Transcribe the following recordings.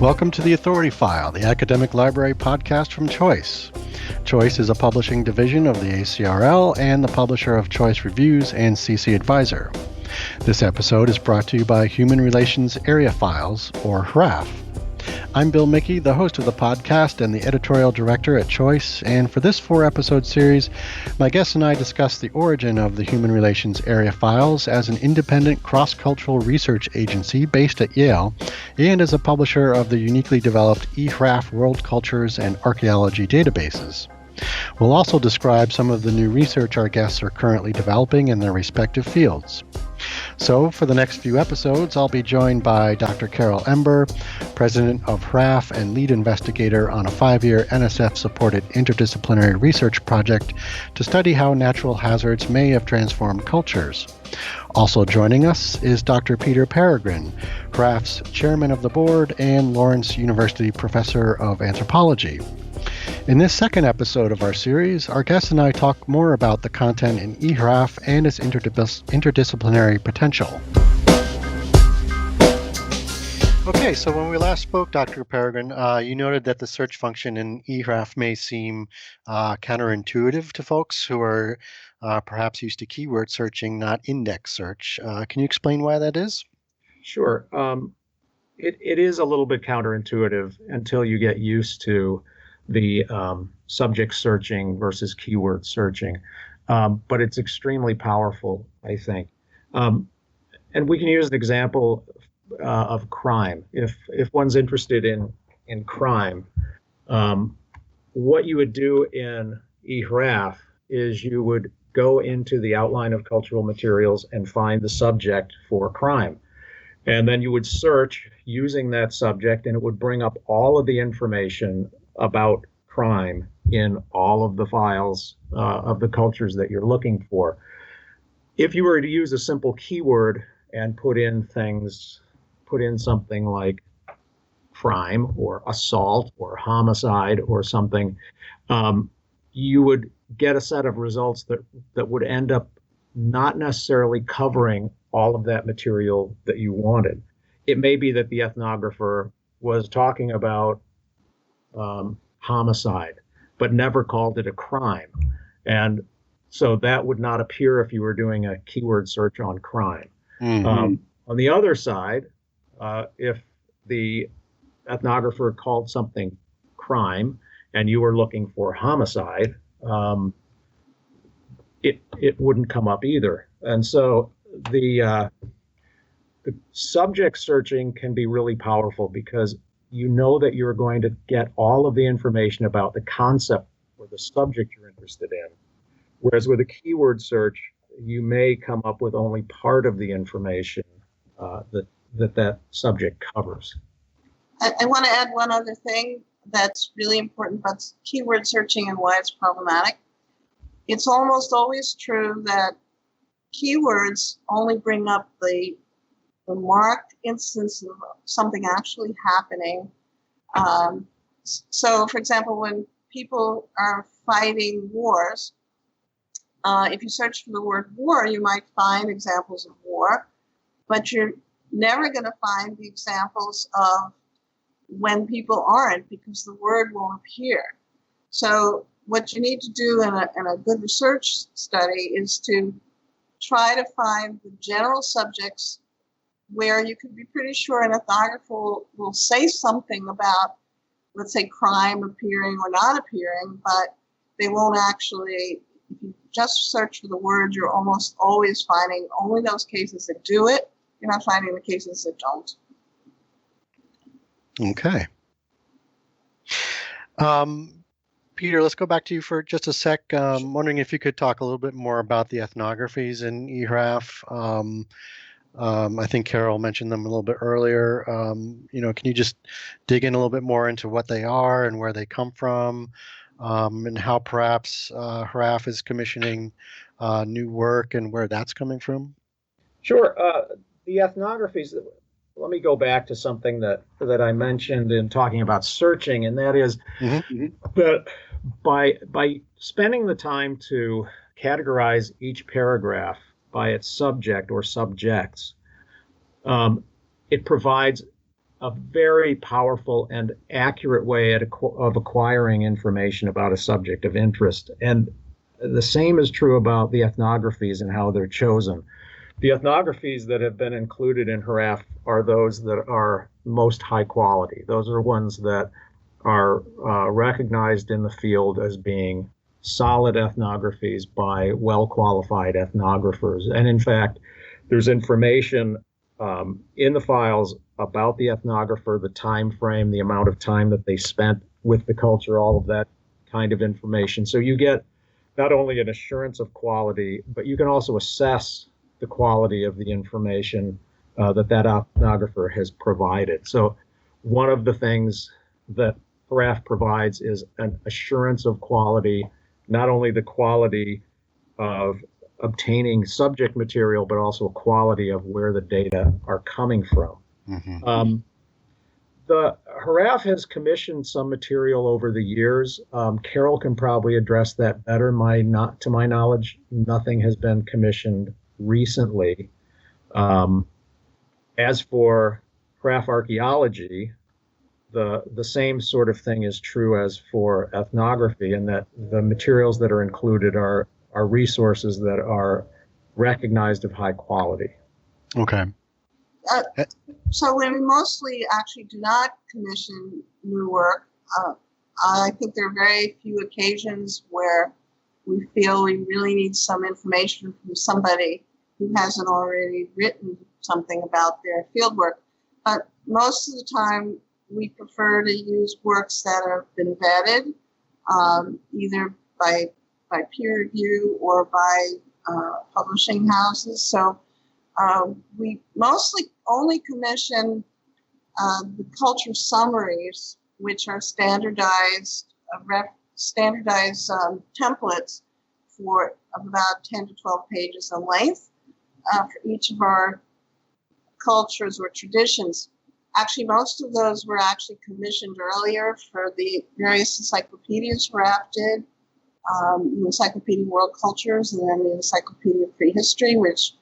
Welcome to the Authority File, the academic library podcast from Choice. Choice is a publishing division of the ACRL and the publisher of Choice Reviews and CC Advisor. This episode is brought to you by Human Relations Area Files, or HRAF. I'm Bill Mickey, the host of the podcast and the editorial director at Choice, and for this 4-episode series, my guests and I discuss the origin of the Human Relations Area Files as an independent cross-cultural research agency based at Yale, and as a publisher of the uniquely developed HRAF World Cultures and Archaeology databases. We'll also describe some of the new research our guests are currently developing in their respective fields. So, for the next few episodes, I'll be joined by Dr. Melvin Ember, president of HRAF and lead investigator on a 5-year NSF-supported interdisciplinary research project to study how natural hazards may have transformed cultures. Also joining us is Dr. Peter Peregrine, HRAF's chairman of the board and Lawrence University professor of anthropology. In this second episode of our series, our guests and I talk more about the content in HRAF and its interdisciplinary potential. Okay, so when we last spoke, Dr. Peregrine, you noted that the search function in HRAF may seem counterintuitive to folks who are perhaps used to keyword searching, not index search. Can you explain why that is? Sure. It is a little bit counterintuitive until you get used to the subject searching versus keyword searching. But it's extremely powerful, I think. And we can use an example of crime. If one's interested in crime, what you would do in HRAF is you would go into the outline of cultural materials and find the subject for crime. And then you would search using that subject, and it would bring up all of the information about crime in all of the files of the cultures that you're looking for. If you were to use a simple keyword and put in something like crime or assault or homicide or something, you would get a set of results that would end up not necessarily covering all of that material that you wanted. It may be that the ethnographer was talking about homicide, but never called it a crime. And so that would not appear if you were doing a keyword search on crime. Mm-hmm. On the other side, if the ethnographer called something crime and you were looking for homicide, it wouldn't come up either. And so the subject searching can be really powerful because you know that you're going to get all of the information about the concept or the subject you're interested in. Whereas with a keyword search, you may come up with only part of the information that subject covers. I want to add one other thing that's really important about keyword searching and why it's problematic. It's almost always true that keywords only bring up the marked instance of something actually happening. So, for example, when people are fighting wars, if you search for the word war, you might find examples of war, but you're never going to find the examples of when people aren't, because the word won't appear. So what you need to do in a good research study is to try to find the general subjects where you can be pretty sure an ethnographer will say something about, let's say, crime appearing or not appearing, but they won't actually, if you just search for the word, you're almost always finding only those cases that do it. You're not finding the cases that don't. Okay. Peter, let's go back to you for just a sec. I'm wondering if you could talk a little bit more about the ethnographies in HRAF. I think Carol mentioned them a little bit earlier. Can you just dig in a little bit more into what they are and where they come from, and how perhaps HRAF is commissioning new work and where that's coming from? Sure. The ethnographies, let me go back to something that I mentioned in talking about searching, and that is that by spending the time to categorize each paragraph by its subject or subjects, it provides a very powerful and accurate way of acquiring information about a subject of interest. And the same is true about the ethnographies and how they're chosen. The ethnographies that have been included in HRAF are those that are most high quality. Those are ones that are recognized in the field as being solid ethnographies by well-qualified ethnographers. And in fact, there's information in the files about the ethnographer, the time frame, the amount of time that they spent with the culture, all of that kind of information. So you get not only an assurance of quality, but you can also assess the quality of the information that ethnographer has provided. So one of the things that HRAF provides is an assurance of quality, not only the quality of obtaining subject material, but also quality of where the data are coming from. Mm-hmm. The HRAF has commissioned some material over the years. Carol can probably address that better. To my knowledge, nothing has been commissioned recently. As for HRAF archaeology, the same sort of thing is true as for ethnography, in that the materials that are included are resources that are recognized of high quality. Okay. So we mostly actually do not commission new work. I think there are very few occasions where we feel we really need some information from somebody who hasn't already written something about their fieldwork. But most of the time, we prefer to use works that have been vetted, either by peer review or by publishing houses. So we mostly only commission the culture summaries, which are standardized templates of about 10 to 12 pages in length for each of our cultures or traditions. Actually, most of those were actually commissioned earlier for the various encyclopedias HRAF did, the Encyclopedia of World Cultures, and then the Encyclopedia of Prehistory, which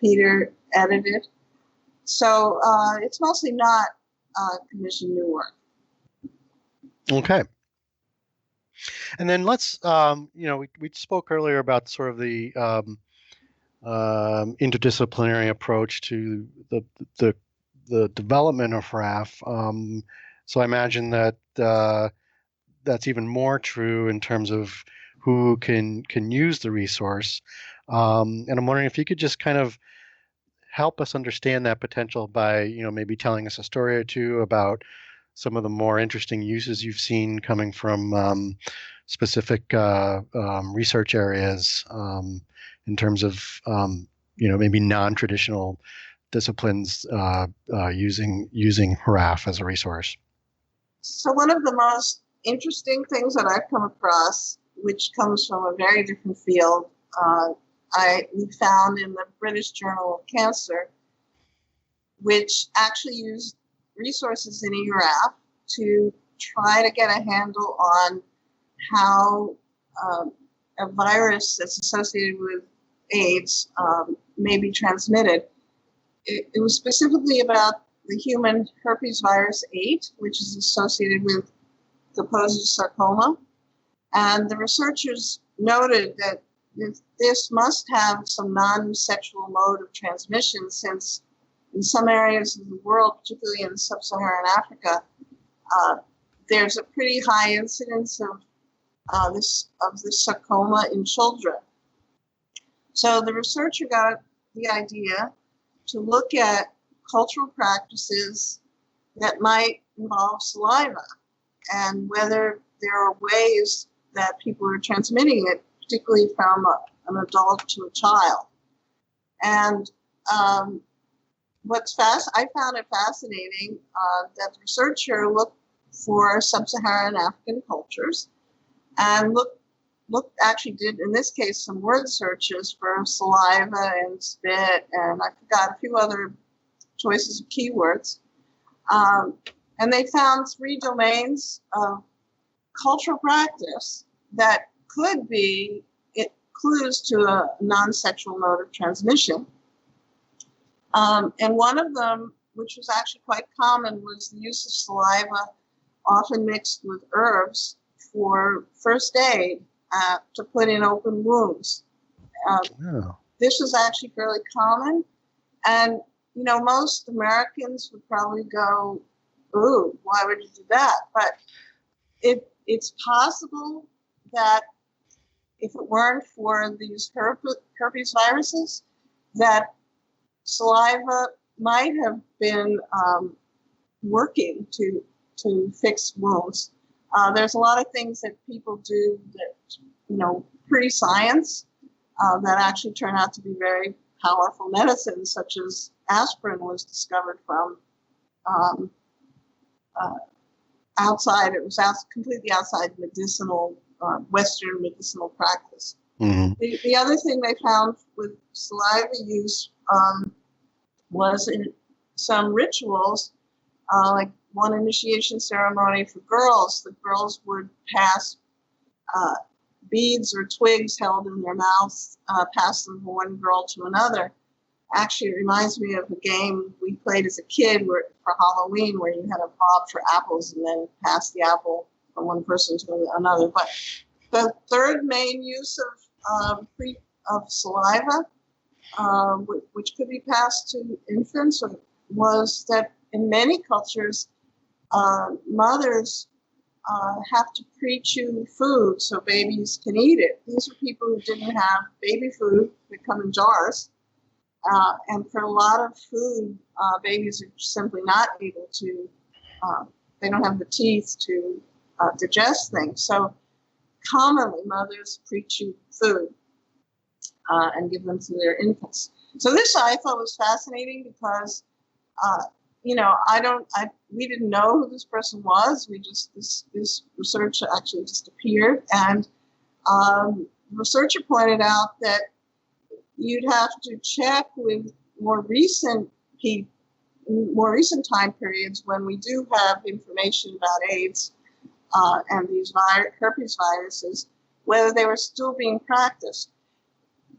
Peter edited. So it's mostly not commissioned new work. Okay. And then let's, we spoke earlier about sort of the interdisciplinary approach to the development of HRAF. So I imagine that that's even more true in terms of who can use the resource. And I'm wondering if you could just kind of help us understand that potential by, maybe telling us a story or two about some of the more interesting uses you've seen coming from specific research areas in terms of, maybe non-traditional disciplines using HRAF as a resource. So one of the most interesting things that I've come across, which comes from a very different field, we found in the British Journal of Cancer, which actually used resources in HRAF to try to get a handle on how a virus that's associated with AIDS may be transmitted. It was specifically about the human herpes virus 8, which is associated with Kaposi sarcoma. And the researchers noted that this must have some non-sexual mode of transmission, since in some areas of the world, particularly in sub-Saharan Africa, there's a pretty high incidence of this sarcoma in children. So the researcher got the idea to look at cultural practices that might involve saliva and whether there are ways that people are transmitting it, particularly from an adult to a child. And I found it fascinating that the researcher looked for sub-Saharan African cultures and actually did, in this case, some word searches for saliva and spit, and I forgot a few other choices of keywords. And they found 3 domains of cultural practice that could be clues to a non-sexual mode of transmission. And one of them which was actually quite common, was the use of saliva, often mixed with herbs, for first aid to put in open wounds. This was actually fairly common, and most Americans would probably go, "Ooh, why would you do that?" But it's possible that if it weren't for these herpes viruses, that saliva might have been working to fix wounds. There's a lot of things that people do that, pre-science, that actually turn out to be very powerful medicines, such as aspirin was discovered from outside. It was completely outside medicinal, Western medicinal practice. Mm-hmm. The other thing they found with saliva use was in some rituals, like one initiation ceremony for girls. The girls would pass beads or twigs held in their mouths, pass them from one girl to another. Actually, it reminds me of a game we played as a kid for Halloween, where you had a bob for apples and then pass the apple from one person to another. But the third main use of saliva, which could be passed to infants, was that in many cultures, mothers have to pre-chew food so babies can eat it. These are people who didn't have baby food that come in jars. And for a lot of food, babies are simply not able to, they don't have the teeth to digest things. So commonly mothers pre-chew food and give them to their infants. So this I thought was fascinating because, we didn't know who this person was. This research actually just appeared. And the researcher pointed out that you'd have to check with more recent time periods when we do have information about AIDS and these herpes viruses, whether they were still being practiced.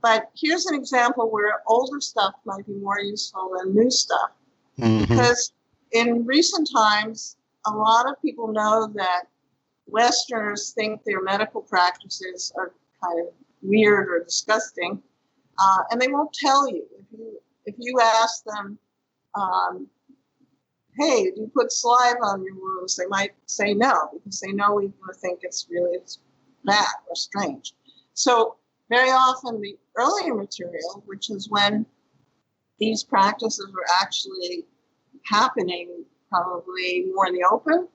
But here's an example where older stuff might be more useful than new stuff. Mm-hmm. Because in recent times, a lot of people know that Westerners think their medical practices are kind of weird or disgusting. And they won't tell you. If you ask them, hey, do you put saliva on your wounds? They might say no, because they know we're going to think it's bad or strange. So very often the earlier material, which is when these practices were actually happening, probably more in the open,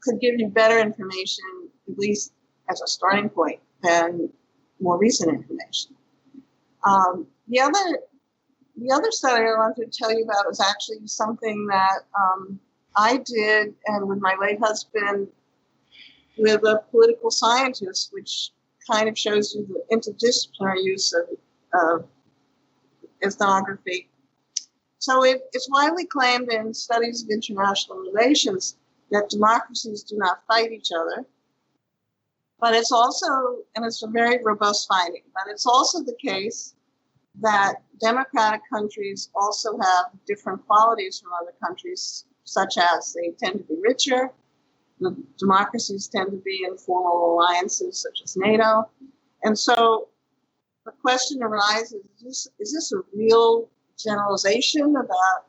could give you better information, at least as a starting point, than more recent information. The other study I wanted to tell you about was actually something that I did, and with my late husband, with a political scientist, which kind of shows you the interdisciplinary use of ethnography. So it's widely claimed in studies of international relations that democracies do not fight each other. But it's also, and it's a very robust finding, but it's also the case that democratic countries also have different qualities from other countries, such as they tend to be richer. The democracies tend to be in formal alliances, such as NATO. And so the question arises, is this a real generalization about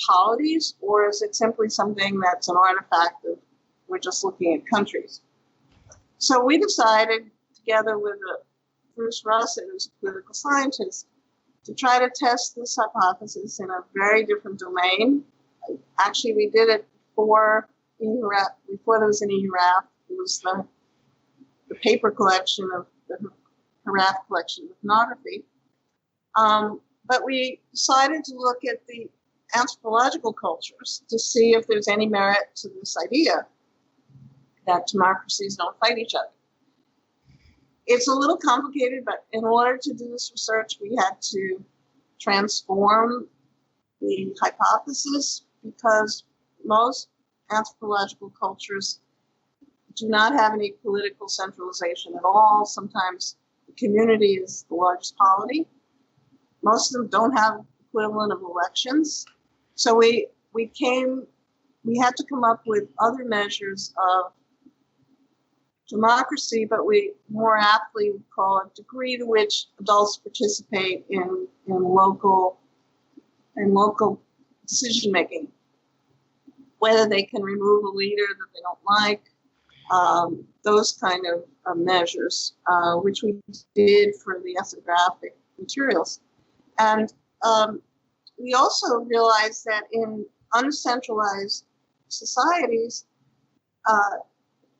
polities, or is it simply something that's an artifact of we're just looking at countries? So we decided, together with Bruce Russett, who's a political scientist, to try to test this hypothesis in a very different domain. Actually, we did it before there was an HRAF. It was the paper collection of the HRAF collection of ethnography. But we decided to look at the anthropological cultures to see if there's any merit to this idea that democracies don't fight each other. It's a little complicated, but in order to do this research, we had to transform the hypothesis, because most anthropological cultures do not have any political centralization at all. Sometimes the community is the largest polity. Most of them don't have equivalent of elections. So we had to come up with other measures of democracy, but we more aptly would call it degree to which adults participate in local decision making. Whether they can remove a leader that they don't like, those kind of measures, which we did for the ethnographic materials. And we also realized that in uncentralized societies,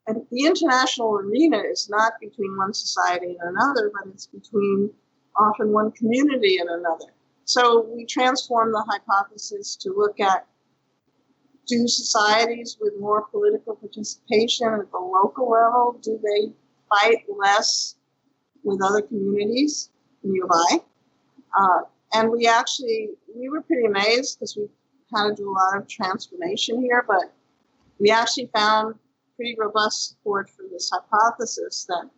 and the international arena is not between one society and another, but it's between often one community and another. So we transformed the hypothesis to look at, do societies with more political participation at the local level, do they fight less with other communities nearby? And we were pretty amazed because we had to do a lot of transformation here, but we actually found pretty robust support for this hypothesis that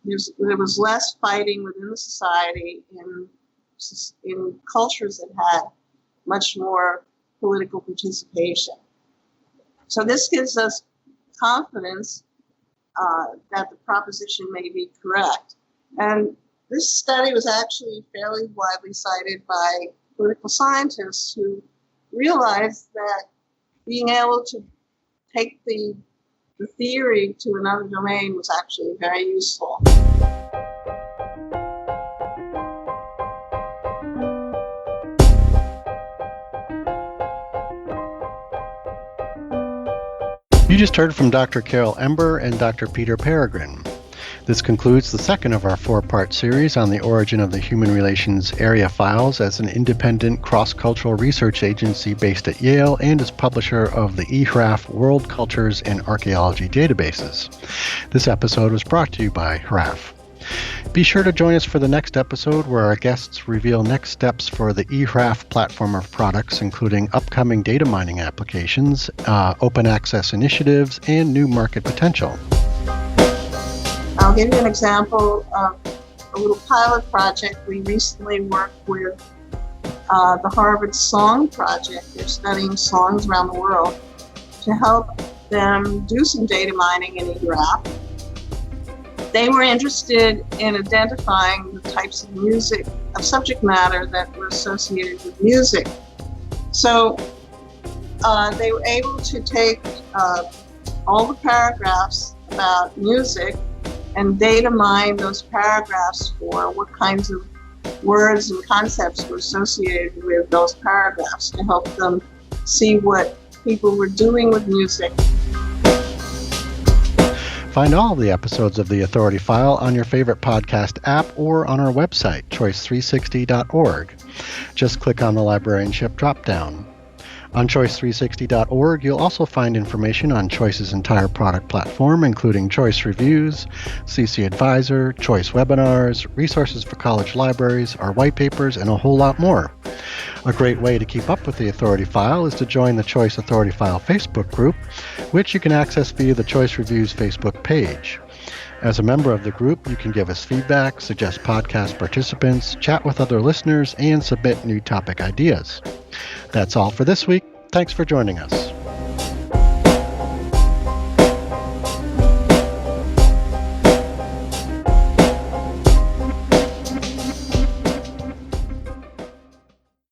there was less fighting within the society in cultures that had much more political participation. So this gives us confidence that the proposition may be correct. And this study was actually fairly widely cited by political scientists who realized that being able to take the theory to another domain was actually very useful. You just heard from Dr. Carol Ember and Dr. Peter Peregrine. This concludes the second of our four-part series on the origin of the Human Relations Area Files as an independent cross-cultural research agency based at Yale and as publisher of the HRAF World Cultures and Archaeology Databases. This episode was brought to you by HRAF. Be sure to join us for the next episode where our guests reveal next steps for the HRAF platform of products, including upcoming data mining applications, open access initiatives, and new market potential. I'll give you an example of a little pilot project. We recently worked with the Harvard Song Project. They're studying songs around the world to help them do some data mining in HRAF. They were interested in identifying the types of music, of subject matter that were associated with music. So they were able to take all the paragraphs about music and data mine those paragraphs for what kinds of words and concepts were associated with those paragraphs to help them see what people were doing with music. Find all of the episodes of The Authority File on your favorite podcast app or on our website, choice360.org. Just click on the librarianship dropdown. On choice360.org, you'll also find information on Choice's entire product platform, including Choice Reviews, CC Advisor, Choice Webinars, resources for college libraries, our white papers, and a whole lot more. A great way to keep up with the Authority File is to join the Choice Authority File Facebook group, which you can access via the Choice Reviews Facebook page. As a member of the group, you can give us feedback, suggest podcast participants, chat with other listeners, and submit new topic ideas. That's all for this week. Thanks for joining us.